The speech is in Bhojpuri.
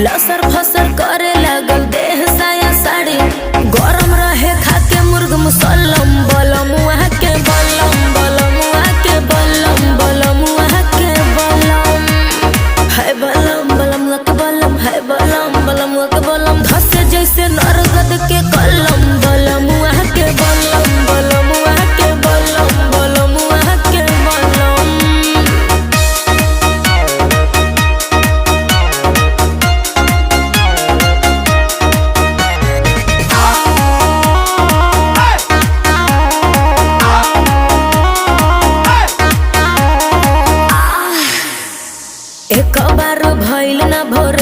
लसर फसर करे लगल देह साया साड़ी गरम रहे खाके मुर्ग मुसल्लम बलम वहाँ के बलम बलम वहाँ के बलम बलम वहाँ के बलम है बलम बलम वहाँ के बलम है बलम बलम वहाँ के बलम धसे जैसे नरगद के कलम बलम वहाँ के बलम बलम वहाँ के बलम बलम वहाँ के बलम। एक बार भइल ना भोर